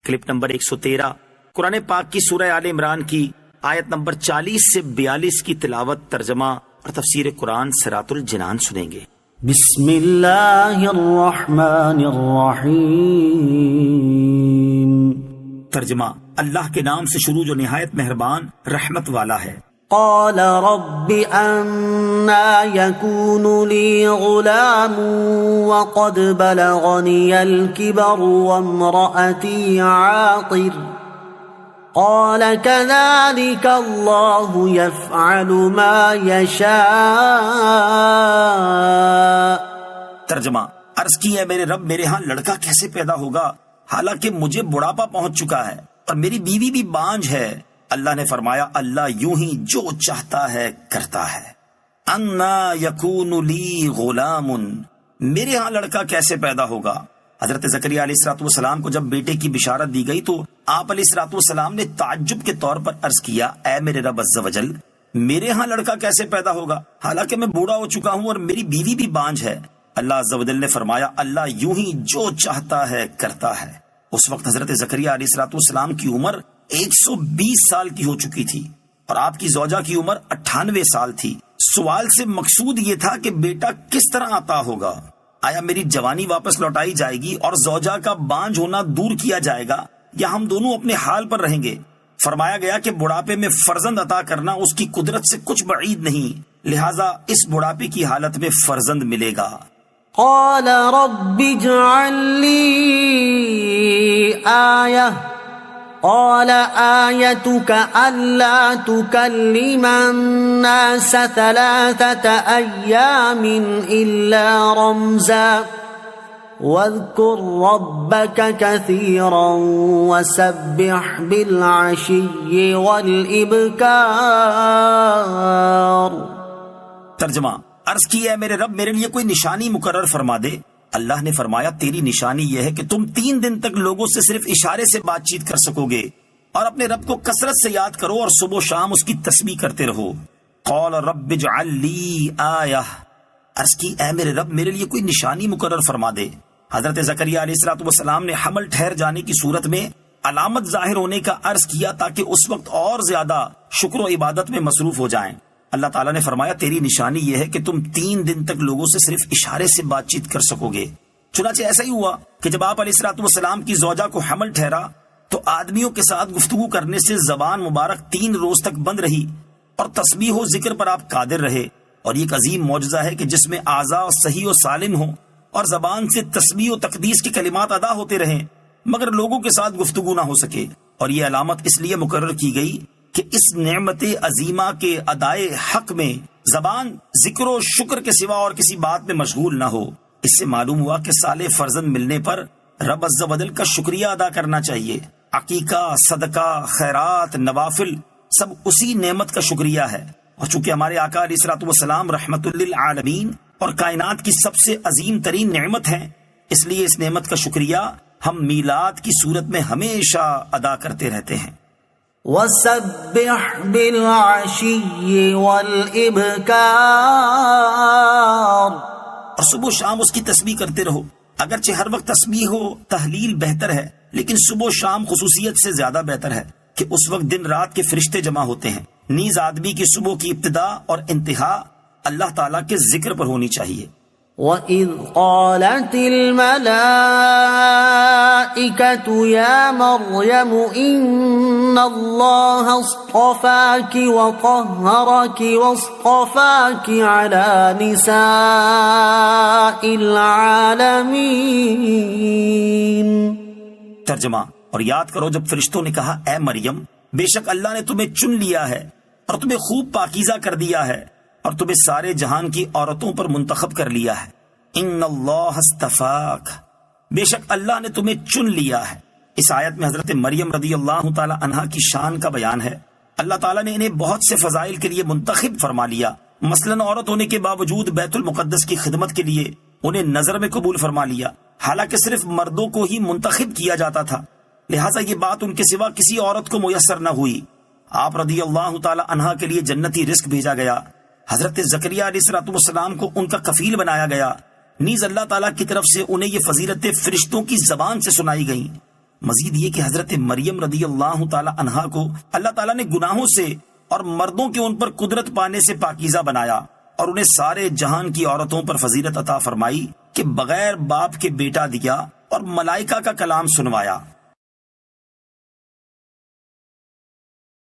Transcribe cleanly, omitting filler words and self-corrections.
Clip number 113 قرآن پاک کی سورہ آل عمران کی آیت نمبر 40 سے 42 کی تلاوت، ترجمہ اور تفسیر قرآن صراط الجنان سنیں گے۔ بسم اللہ الرحمن الرحیم۔ ترجمہ، اللہ کے نام سے شروع جو نہایت مہربان رحمت والا ہے۔ قال رب أنا يكون لي غلام وقد بلغني الكبر وامرأتي عاقر قال كذلك الله يفعل ما يشاء۔ ترجمہ، عرض کی ہے میرے رب میرے ہاں لڑکا کیسے پیدا ہوگا حالانکہ مجھے بڑھاپا پہنچ چکا ہے اور میری بیوی بھی بانجھ ہے۔ اللہ نے فرمایا اللہ یوں ہی جو چاہتا ہے کرتا ہے۔ انا یکون لی غلام، میرے ہاں لڑکا کیسے پیدا ہوگا۔ حضرت زکریا علیہ الصلوۃ والسلام کو جب بیٹے کی بشارت دی گئی تو آپ علیہ الصلوۃ والسلام نے تعجب کے طور پر عرض کیا، اے میرے رب عز و جل، میرے ہاں لڑکا کیسے پیدا ہوگا حالانکہ میں بوڑھا ہو چکا ہوں اور میری بیوی بھی بانجھ ہے۔ اللہ عز و جل نے فرمایا اللہ یوں ہی جو چاہتا ہے کرتا ہے۔ اس وقت حضرت زکریا علیہ الصلوۃ والسلام کی عمر 120 سال کی ہو چکی تھی اور آپ کی زوجہ کی عمر 98 سال تھی۔ سوال سے مقصود یہ تھا کہ بیٹا کس طرح عطا ہوگا؟ آیا میری جوانی واپس لوٹائی جائے گی اور زوجہ کا بانجھ ہونا دور کیا جائے گا یا ہم دونوں اپنے حال پر رہیں گے؟ فرمایا گیا کہ بڑھاپے میں فرزند عطا کرنا اس کی قدرت سے کچھ بعید نہیں، لہٰذا اس بڑھاپے کی حالت میں فرزند ملے گا۔ قال رب اجعل لي آية قال آيتك ألا تكلم الناس 3 أيام إلا رمزا واذكر ربك كثيرا وسبح بالعشي والإبكار۔ ترجمہ، عرض کی ہے میرے رب میرے لیے کوئی نشانی مقرر فرما دے۔ اللہ نے فرمایا تیری نشانی یہ ہے کہ تم 3 دن تک لوگوں سے صرف اشارے سے بات چیت کر سکو گے اور اپنے رب کو کثرت سے یاد کرو اور صبح و شام اس کی تسبیح کرتے رہو۔ قال رب اجعل لی آیہ، عرض کی اے میرے رب میرے لیے کوئی نشانی مقرر فرما دے۔ حضرت زکریا علیہ الصلوۃ والسلام نے حمل ٹھہر جانے کی صورت میں علامت ظاہر ہونے کا عرض کیا تاکہ اس وقت اور زیادہ شکر و عبادت میں مصروف ہو جائیں۔ اللہ تعالیٰ نے فرمایا تیری نشانی یہ ہے کہ تم 3 دن تک لوگوں سے صرف اشارے سے بات چیت کر سکو گے۔ چنانچہ ایسا ہی ہوا کہ جب آپ علیہ الصلوۃ والسلام کی زوجہ کو حمل ٹھہرا تو آدمیوں کے ساتھ گفتگو کرنے سے زبان مبارک 3 روز تک بند رہی اور تسبیح و ذکر پر آپ قادر رہے، اور یہ ایک عظیم معجزہ ہے کہ جس میں اعضاء صحیح و سالم ہوں اور زبان سے تسبیح و تقدیس کے کلمات ادا ہوتے رہیں مگر لوگوں کے ساتھ گفتگو نہ ہو سکے۔ اور یہ علامت اس لیے مقرر کی گئی کہ اس نعمت عظیمہ کے ادائے حق میں زبان ذکر و شکر کے سوا اور کسی بات میں مشغول نہ ہو۔ اس سے معلوم ہوا کہ صالح فرزند ملنے پر رب عز و جل کا شکریہ ادا کرنا چاہیے۔ عقیقہ، صدقہ، خیرات، نوافل سب اسی نعمت کا شکریہ ہے، اور چونکہ ہمارے آقا علیہ الصلوۃ والسلام رحمت للعالمین اور کائنات کی سب سے عظیم ترین نعمت ہیں، اس لیے اس نعمت کا شکریہ ہم میلاد کی صورت میں ہمیشہ ادا کرتے رہتے ہیں۔ وَسَبِّحْ بِالْعَشِيِّ وَالْإِبْكَارِ، اور صبح و شام اس کی تسبیح کرتے رہو۔ اگرچہ ہر وقت تسبیح ہو تحلیل بہتر ہے، لیکن صبح و شام خصوصیت سے زیادہ بہتر ہے کہ اس وقت دن رات کے فرشتے جمع ہوتے ہیں۔ نیز آدمی کی صبح کی ابتدا اور انتہا اللہ تعالیٰ کے ذکر پر ہونی چاہیے۔ وَإِذْ قَالَتِ الْمَلَائِكَةُ يَا مَرْيَمُ إِنَّ اللَّهَ اصْطَفَاكِ وَطَهَّرَكِ وَاصْطَفَاكِ عَلَى نِسَاءِ الْعَالَمِينَ۔ ترجمہ، اور یاد کرو جب فرشتوں نے کہا اے مریم بے شک اللہ نے تمہیں چن لیا ہے اور تمہیں خوب پاکیزہ کر دیا ہے اور تمہیں سارے جہان کی عورتوں پر منتخب کر لیا ہے۔ ان اللہ اصطفاک، بے شک اللہ نے تمہیں چن لیا ہے۔ اس آیت میں حضرت مریم رضی اللہ تعالی عنہا کی شان کا بیان ہے۔ اللہ تعالیٰ نے انہیں بہت سے فضائل کے لیے منتخب فرما لیا، مثلاً عورت ہونے کے باوجود بیت المقدس کی خدمت کے لیے انہیں نظر میں قبول فرما لیا، حالانکہ صرف مردوں کو ہی منتخب کیا جاتا تھا، لہٰذا یہ بات ان کے سوا کسی عورت کو میسر نہ ہوئی۔ آپ رضی اللہ تعالی عنہا کے لیے جنتی رزق بھیجا گیا، حضرت زکریا علیہ الصلوۃ والسلام کو ان کا کفیل بنایا گیا، نیز اللہ تعالیٰ کی طرف سے انہیں یہ فضیلتیں فرشتوں کی زبان سے سنائی گئیں۔ مزید یہ کہ حضرت مریم رضی اللہ تعالی عنہا کو اللہ تعالیٰ نے گناہوں سے اور مردوں کے ان پر قدرت پانے سے پاکیزہ بنایا اور انہیں سارے جہان کی عورتوں پر فضیلت عطا فرمائی کہ بغیر باپ کے بیٹا دیا اور ملائکہ کا کلام سنوایا۔